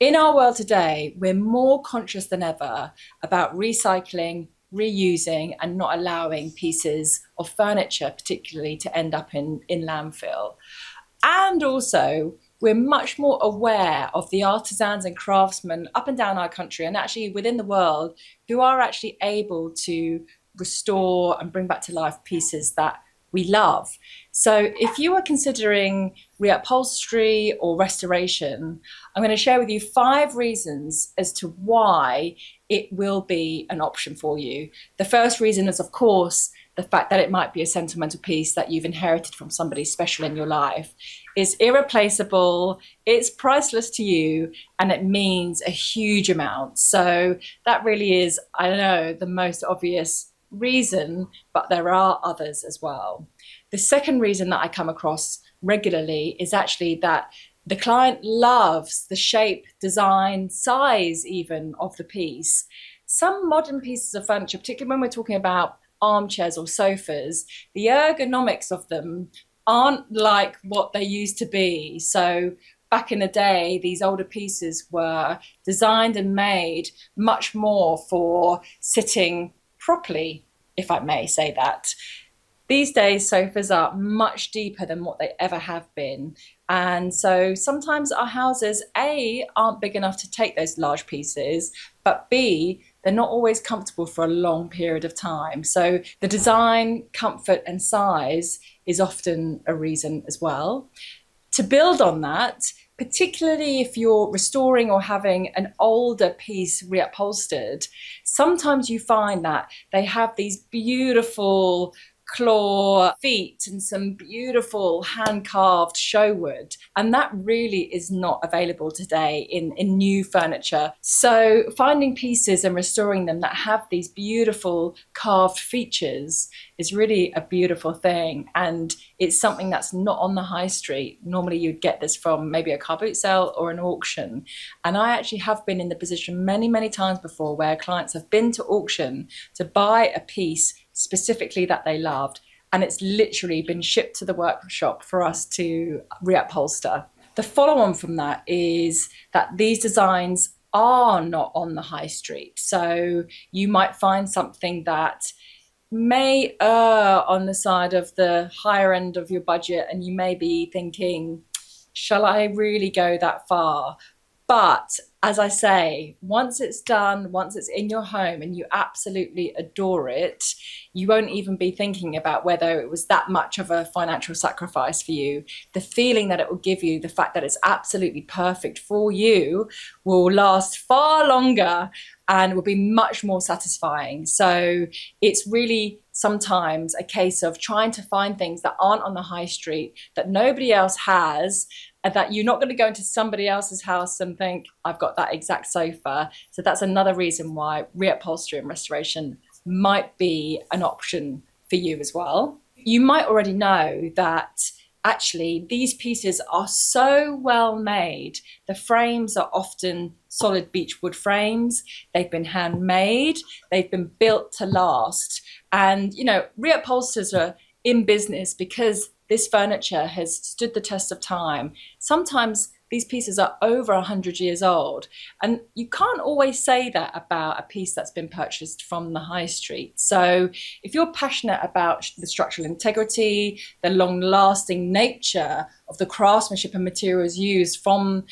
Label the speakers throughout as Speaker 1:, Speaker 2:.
Speaker 1: In our world today, we're more conscious than ever about recycling, reusing, and not allowing pieces of furniture, particularly, to end up in landfill. And also, we're much more aware of the artisans and craftsmen up and down our country and actually within the world who are actually able to restore and bring back to life pieces that we love. So, if you are considering reupholstery or restoration, I'm going to share with you 5 reasons as to why it will be an option for you. The first reason is, of course, the fact that it might be a sentimental piece that you've inherited from somebody special in your life. Is irreplaceable, it's priceless to you, and it means a huge amount. So that really is, I don't know, the most obvious reason, but there are others as well. The second reason that I come across regularly is actually that the client loves the shape, design, size even of the piece. Some modern pieces of furniture, particularly when we're talking about armchairs or sofas, the ergonomics of them aren't like what they used to be. So back in the day, these older pieces were designed and made much more for sitting properly, if I may say that. These days, sofas are much deeper than what they ever have been. And so sometimes our houses, A, aren't big enough to take those large pieces, but B, they're not always comfortable for a long period of time. So the design, comfort, and size is often a reason as well. To build on that, particularly if you're restoring or having an older piece reupholstered, sometimes you find that they have these beautiful claw feet and some beautiful hand carved show wood, and that really is not available today in new furniture. So finding pieces and restoring them that have these beautiful carved features is really a beautiful thing, and it's something that's not on the high street. Normally you'd get this from maybe a car boot sale or an auction, and I actually have been in the position many times before where clients have been to auction to buy a piece specifically that they loved, and it's literally been shipped to the workshop for us to reupholster. The follow on from that is that these designs are not on the high street. So you might find something that may err on the side of the higher end of your budget, and you may be thinking, shall I really go that far? But as I say, once it's done, once it's in your home and you absolutely adore it, you won't even be thinking about whether it was that much of a financial sacrifice for you. The feeling that it will give you, the fact that it's absolutely perfect for you, will last far longer and will be much more satisfying. So it's really sometimes a case of trying to find things that aren't on the high street, that nobody else has, and that you're not going to go into somebody else's house and think, I've got that exact sofa. So that's another reason why reupholstery and restoration might be an option for you as well. You might already know that actually these pieces are so well made. The frames are often solid beechwood frames. They've been handmade. They've been built to last. And, you know, reupholsters are in business because this furniture has stood the test of time. Sometimes these pieces are over 100 years old, and you can't always say that about a piece that's been purchased from the high street. So if you're passionate about the structural integrity, the long-lasting nature of the craftsmanship and materials used from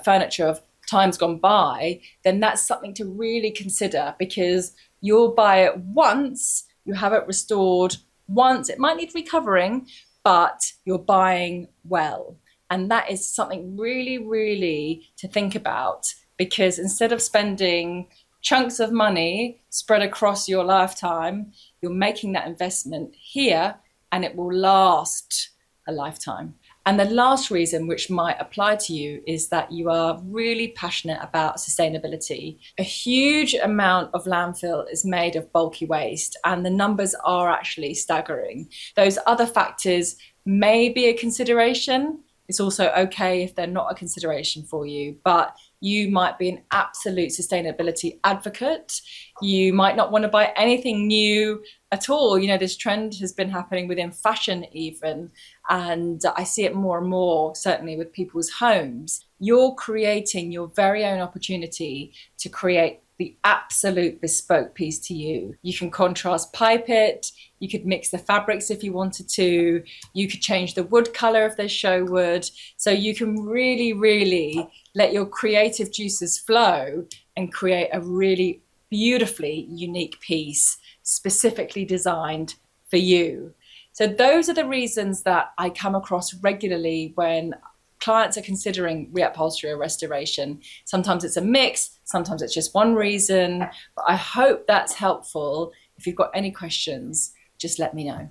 Speaker 1: furniture of times gone by, then that's something to really consider, because you'll buy it once, you have it restored once, it might need recovering, but you're buying well. And that is something really to think about, because instead of spending chunks of money spread across your lifetime, you're making that investment here and it will last a lifetime. And the last reason, which might apply to you, is that you are really passionate about sustainability. A huge amount of landfill is made of bulky waste, and the numbers are actually staggering. Those other factors may be a consideration, It's also okay if they're not a consideration for you, but you might be an absolute sustainability advocate. You might not want to buy anything new at all. You know, this trend has been happening within fashion even, and I see it more and more, certainly with people's homes. You're creating your very own opportunity to create the absolute bespoke piece to you. You can contrast pipe it, you could mix the fabrics if you wanted to, you could change the wood color if there's show wood. So you can really, really let your creative juices flow and create a really beautifully unique piece specifically designed for you. So those are the reasons that I come across regularly when clients are considering reupholstery or restoration. Sometimes it's a mix, sometimes it's just one reason, but I hope that's helpful. If you've got any questions, just let me know.